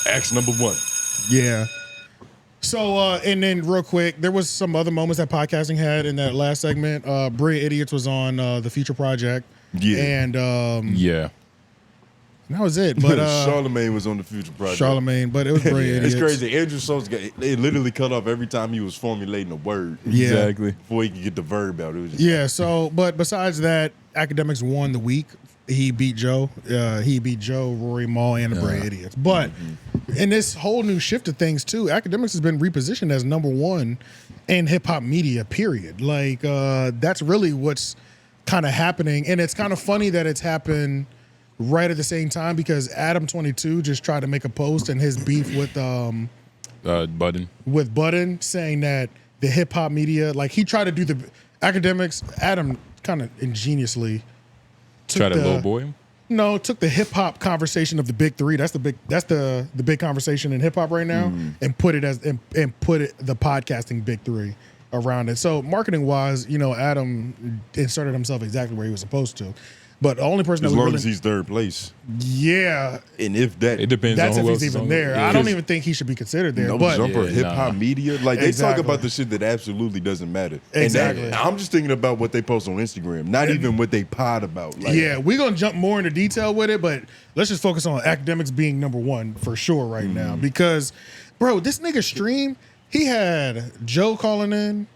Axe number 1. Yeah. So, and then real quick, there was some other moments that podcasting had in that last segment. Brilliant Idiots was on the Future Project. Yeah. And Yeah. that was it. But Charlemagne was on the Future Project. Charlemagne, but it was Brilliant It's Idiots. crazy. Andrew Schultz they literally cut off every time he was formulating a word. Yeah. Exactly. Before he could get the verb out. It was just Yeah, so, but besides that, Akademiks won the week. He beat Joe. Rory Maul, and the Brilliant Idiots. But in this whole new shift of things, too, Akademiks has been repositioned as number 1 in hip-hop media, period. Like, that's really what's kind of happening. And it's kind of funny that it's happened right at the same time because Adam22 just tried to make a post in his beef with Budden, saying that the hip-hop media, like, he tried to do the Akademiks, Adam kind of ingeniously Try to lowboy him? No, took the hip hop conversation of the big 3. That's the big conversation in hip hop right now, and put it the podcasting big 3 around it. So marketing wise, Adam inserted himself exactly where he was supposed to. But the only person as that long as he's 3rd place. Yeah. And if that, it depends that's on who if else he's is even on there. Yeah. I don't even think he should be considered there. No but jumper hip hop media. Like they Exactly. talk about the shit that absolutely doesn't matter. Exactly. And I'm just thinking about what they post on Instagram, not even what they pod about. Like, yeah, we're gonna jump more into detail with it, but let's just focus on Akademiks being number 1 for sure right now. Because, bro, this nigga stream, he had Joe calling in.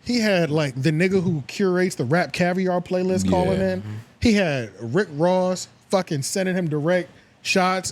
He had like the nigga who curates the Rap Caviar playlist calling in. He had Rick Ross fucking sending him direct shots,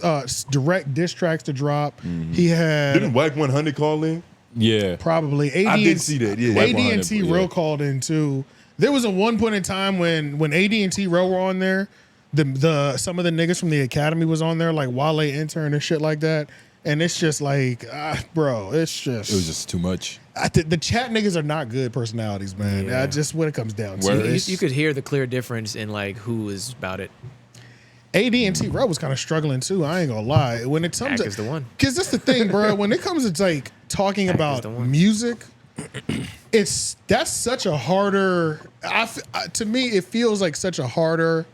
direct diss tracks to drop. He had Didn't Whack 100 call in? Yeah. probably AD. I did see that. Yeah, AD&T Real called in too. There was a one point in time when AD&T Real were on there. The some of the niggas from the academy was on there, like Wale Intern and shit like that. And it's just like, bro, it was just too much. The chat niggas are not good personalities, man. Yeah. Just when it comes down to it. You could hear the clear difference in like who was about it. AD&T Real was kind of struggling too. I ain't gonna lie. When it comes Ak is the one. Because that's the thing, bro. When it comes to like talking Ak is about the one. music, that's such a harder. To me, it feels like such a harder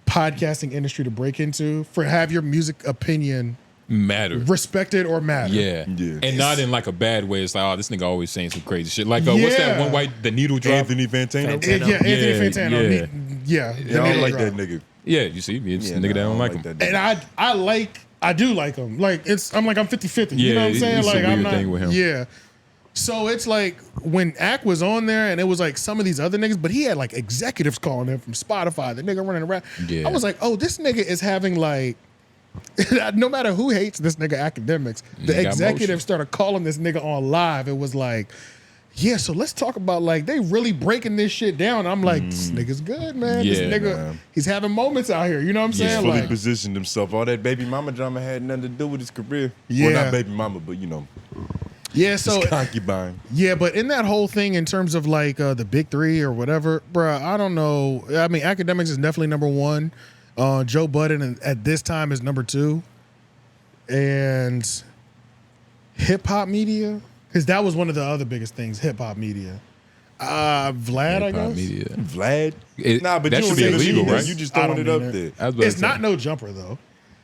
podcasting industry to break into for have your music opinion Matter. respected or matter. Yeah. And not in like a bad way. It's like, oh, this nigga always saying some crazy shit. Like, what's that one white, the needle drop? Anthony Fantano? Yeah, Anthony Fantano. Yeah. Yeah, I don't like that nigga. Yeah, you see, it's a nigga that don't like him. And I do like him. Like I'm 50-50. You know what I'm saying? it's a Like I'm weird not. thing with him. Yeah. So it's like when Ak was on there and it was like some of these other niggas, but he had like executives calling him from Spotify, the nigga running around. Yeah. I was like, oh, this nigga is having like, no matter who hates this nigga Akademiks, the got executives motion. started calling this nigga on live. It was like, yeah, so let's talk about like they really breaking this shit down. I'm like, this nigga's good, man. This Yeah, nigga, man. he's having moments out here. You know what I'm He's saying? fully Like, positioned himself. All that baby mama drama had nothing to do with his career. Yeah. Well, not baby mama, but yeah, so his concubine. yeah, but in that whole thing, in terms of like the big 3 or whatever, bruh, I don't know. I mean, Akademiks is definitely number 1. Joe Budden at this time is number 2, and hip hop media, because that was one of the other biggest things. Hip hop media. Vlad, I Hip-hop guess. media. Vlad? But but that you should don't be say the illegal, shit. right? You just I throwing don't it up mean there. It's not no jumper though.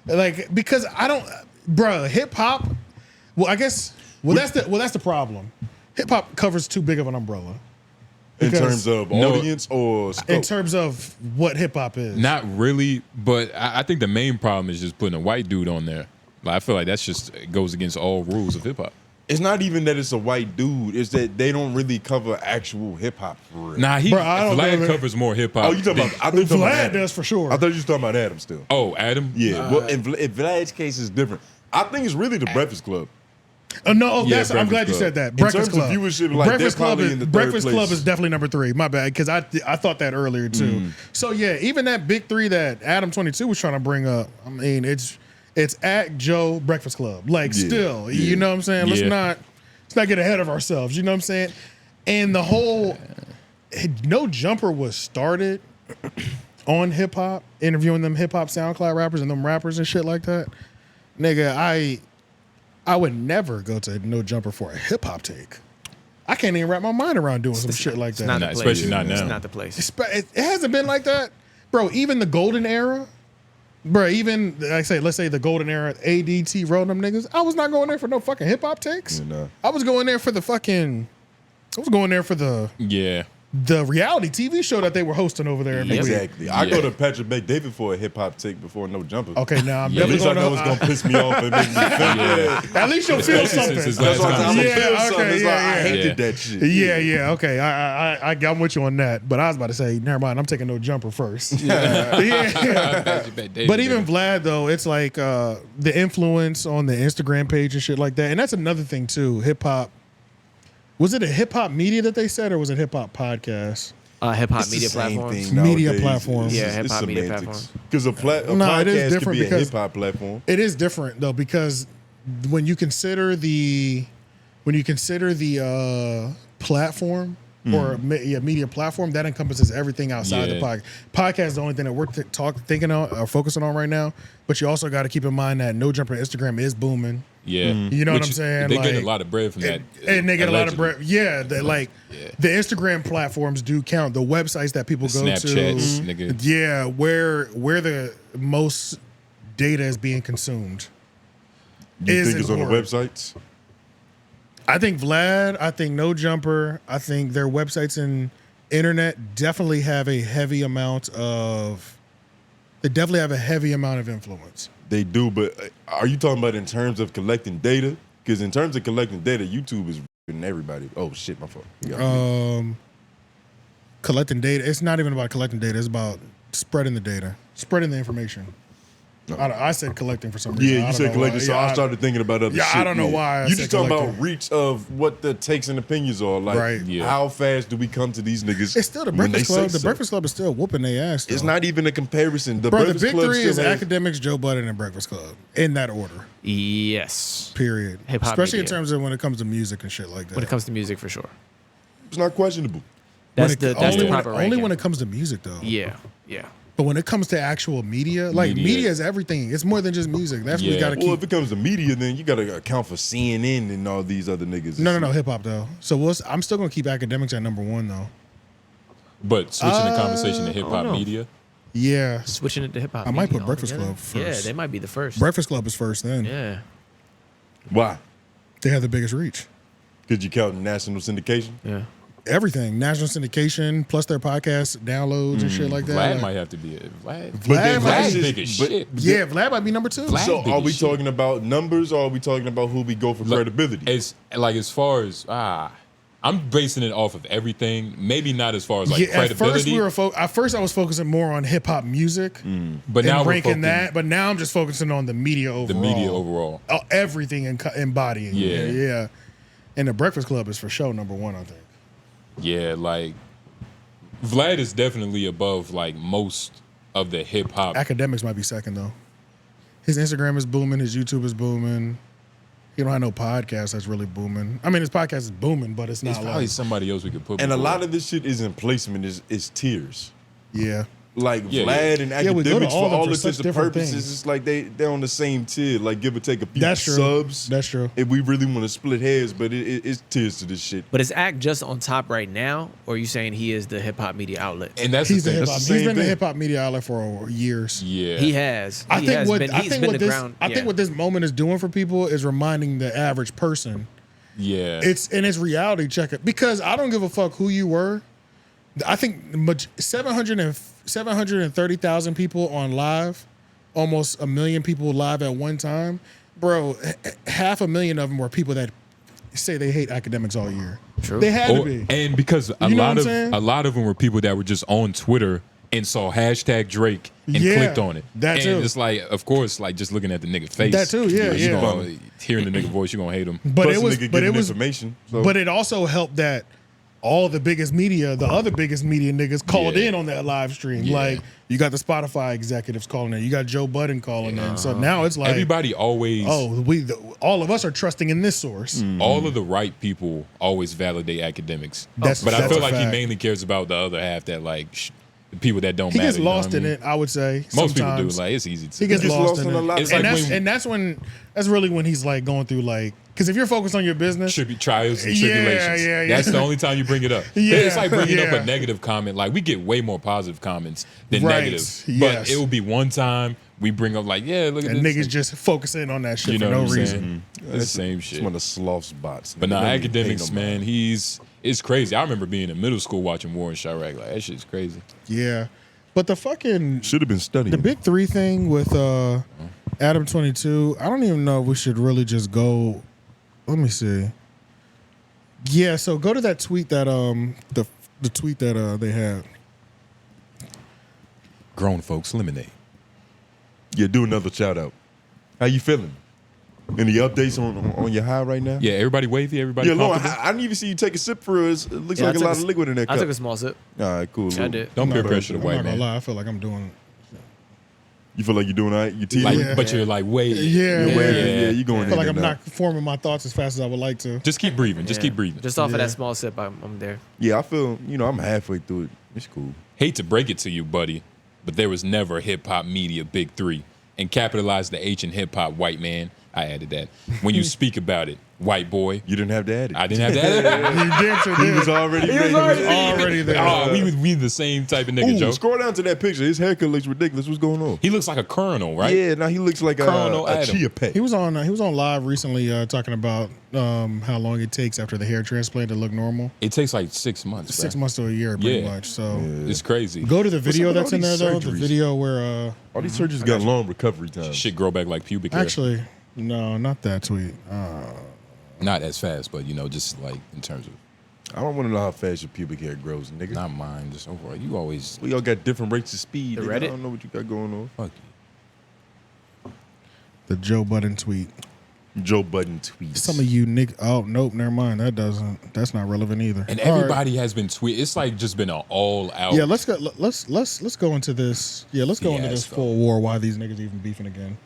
Like because I don't, bruh, hip hop. Well, I guess. Well, that's the problem. Hip hop covers too big of an umbrella. In Because- terms of audience or scope? In terms of what hip hop is. Not really, but I think the main problem is just putting a white dude on there. Like, I feel like that's just it goes against all rules of hip hop. It's not even that it's a white dude. It's that they don't really cover actual hip hop for real. Nah, Bro, I don't Vlad know. covers more hip hop. Oh, you talking about? I thought you talking about Vlad Adam. does for sure. I thought you was talking about Adam still. Oh, Adam? Yeah. Well, in Vlad's case is different. I think it's really the Breakfast Club. No, Yeah, that's. I'm Breakfast glad you Club. said that. In Breakfast terms of Club. viewership, like, Breakfast they're Club probably is in the third Breakfast Club place. is definitely number 3. My bad, because I thought that earlier too. So yeah, even that big 3 that Adam22 was trying to bring up. I mean, it's Ak, Joe, Breakfast Club. Like Yeah, still, yeah. you know what I'm saying? Let's Yeah. not get ahead of ourselves. You know what I'm saying? And the whole No Jumper was started on hip hop, interviewing them hip hop SoundCloud rappers and them rappers and shit like that. Nigga, I would never go to No Jumper for a hip hop take. I can't even wrap my mind around doing some shit like that. Not the Nah, place. especially not It's now. not the place. It hasn't been like that, bro. Even the golden era, Bro, even like I say, let's say the golden era, ADT wrote them niggas. I was not going there for no fucking hip hop takes. I was going there for the fucking. I was going there for the reality TV show that they were hosting over there. Exactly. I go to Patrick Bet-David for a hip hop take before No Jumper. Okay, now I'm At definitely least I going know it's gonna piss me off and make me think. At least you'll feel something. That's what I'm saying. Yeah, okay, I hated that shit. Yeah, okay. I'm with you on that. But I was about to say, never mind. I'm taking No Jumper first. But even Vlad though, it's like the influence on the Instagram page and shit like that. And that's another thing too. Hip hop. Was it a hip hop media that they said, or was it hip hop podcast? Hip hop media platforms. Media platforms. Yeah, hip hop media platforms. Because a podcast could be a hip hop platform. It is different though, because when you consider the platform or media platform, that encompasses everything outside the podcast. Podcast is the only thing that we're thinking on or focusing on right now. But you also got to keep in mind that No Jumper Instagram is booming. Yeah, you know what I'm saying. They get a lot of bread from that, and they get a lot of bread. Yeah, the Instagram platforms do count. The websites that people go Snapchats, to, nigga. Yeah, where the most data is being consumed. You think it's on the websites? I think Vlad. I think No Jumper. I think their websites and internet definitely have a heavy amount of. They definitely have a heavy amount of influence. They do, but are you talking about in terms of collecting data? Because in terms of collecting data, YouTube is ripping everybody. Oh shit, my fault. Collecting data. It's not even about collecting data. It's about spreading the data, spreading the information. No. I said collecting for some reason. Yeah, you said collecting, so I started thinking about other shit. I don't know why. You just talking about reach of what the takes and opinions are. Like, how fast do we come to these niggas? It's still the Breakfast Club. The Breakfast Club is still whooping their ass, though. It's not even a comparison. The big three is Akademiks, Joe Budden, and Breakfast Club. In that order. Yes. Period. Hip-hop especially media. in terms of when it comes to music and shit like that. When it comes to music, for sure. It's not questionable. That's the proper ranking. Only when it comes to music, though. Yeah. But when it comes to actual media, media is everything. It's more than just music. That's what we got to keep. Well, if it comes to media, then you got to account for CNN and all these other niggas. No, hip hop though. So I'm still gonna keep Akademiks at number one though. But switching the conversation to hip hop media. Yeah, switching it to hip hop. I might put Breakfast Club first. Yeah, they might be the first. Breakfast Club is first then. Yeah. Why? They have the biggest reach. Could you count national syndication? Yeah. Everything, national syndication, plus their podcast downloads and shit like that. Vlad like, might have to be it. Vlad's big as shit. Yeah, Vlad might be number two. So are we talking about numbers, or are we talking about who we go for credibility? It's like as far as I'm basing it off of everything. Maybe not as far as like credibility. At first I was focusing more on hip hop music, but now we're ranking that. But now I'm just focusing on the media overall. The media overall, everything embodying. Yeah. And the Breakfast Club is for sure number one, I think. Yeah, like Vlad is definitely above like most of the hip hop. Akademiks might be second though. His Instagram is booming. His YouTube is booming. He don't have no podcast that's really booming. I mean, his podcast is booming, but it's not. It's probably somebody else we could put. And a lot of this shit isn't placement. Is tiers. Yeah. Like Vlad and Akademiks, for all intents and purposes, it's like they're on the same tier. Like give or take a few subs. That's true. If we really want to split hairs, but it's tiers to this shit. But is Ak just on top right now, or are you saying he is the hip hop media outlet? And that's he's the thing. He's been the hip hop media outlet for years. Yeah, he has. I think what this moment is doing for people is reminding the average person. Yeah, it's reality checker, because I don't give a fuck who you were. I think 730,000 people on live, almost 1 million people live at one time. Bro, 500,000 of them were people that say they hate Akademiks all year. True. They had to be. And because a lot of them were people that were just on Twitter and saw #Drake and clicked on it. That too. And it's like, of course, like just looking at the nigga face. That too, yeah. Hearing the nigga voice, you're gonna hate him. But Plus it was information. But it also helped that all the biggest media, the other biggest media niggas called in on that live stream. Yeah. Like, you got the Spotify executives calling in. You got Joe Budden calling in. So now it's like everybody always. All of us are trusting in this source. All of the right people always validate Akademiks. But I feel like he mainly cares about the other half that like the people that don't matter. He gets lost in it, I would say. Most people do. Like, it's easy to. He gets lost in it. It's like that's really when he's like going through like Because if you're focused on your business, trials and tribulations. Yeah. That's the only time you bring it up. Yeah, It's like bringing up yeah. a negative comment. Like we get way more positive comments than Right, negative. yes. But it will be one time we bring up like, yeah, look at and this. niggas just focusing on that shit You for know no what I'm reason. saying? It's the same It's shit. one of the sloths bots. But nah, They don't even pay Akademiks, no man, mind. it's crazy. I remember being in middle school watching War in Chirac. Like that shit's crazy. Yeah. But the fucking Should have been studying. the big three thing with Adam22, I don't even know if we should really just go. Let me see. Yeah, so go to that tweet that the tweet that they had. Grown folks lemonade. Yeah, do another shout out. How you feeling? Any updates on your high right now? Yeah, everybody wavy, everybody Yeah, Lord, comfortable. I didn't even see you take a sip for us. It looks Yeah, like I a took lot of liquid in that I cup. took a small sip. All right, cool. I did. Don't peer I'm pressure the not white gonna man. lie, I feel like I'm doing. You feel like you're doing all right? You teasing? Like, Yeah. but you're like way. Yeah, You're waving. yeah. Yeah, you going I in feel like there I'm now. not forming my thoughts as fast as I would like to. Just keep breathing. Just Yeah. keep breathing. Just off Yeah. of that small sip, I'm there. Yeah, I feel, I'm halfway through it. It's cool. Hate to break it to you, buddy, but there was never a hip hop media big three. And capitalize the H in hip hop, white man. I added that. When you speak about it, white boy. You didn't have to add it. I didn't have that. You damn sure He did. was already He was ready. already there. Oh, we the same type of nigga, Ooh, Joe. scroll down to that picture. His haircut looks ridiculous. What's going on? He looks like a colonel, right? Yeah, now he looks like Colonel a Adam. chia pet. He was on live recently talking about how long it takes after the hair transplant to look normal. It takes like 6 months. 6 bruh. months to a year, pretty Yeah. much. So It's crazy. go to the video up with that's all in there these though. The surgeries? video where All these surgeries got long recovery times. Shit grow back like pubic hair. actually no, not that tweet. Not as fast, but just like in terms of I don't want to know how fast your pubic hair grows, nigga. not mine, just overall. You always We all got different rates of speed. The nigga. I Reddit? don't know what you got going on. fuck The Joe Budden tweet. Joe Budden tweets. Some of you oh nope, never mind. That's not relevant either. And All right. everybody has been tweet. It's like just been an all out. Yeah, let's go into this. Yeah, let's go into this Fiasco. full war. Why these niggas even beefing again?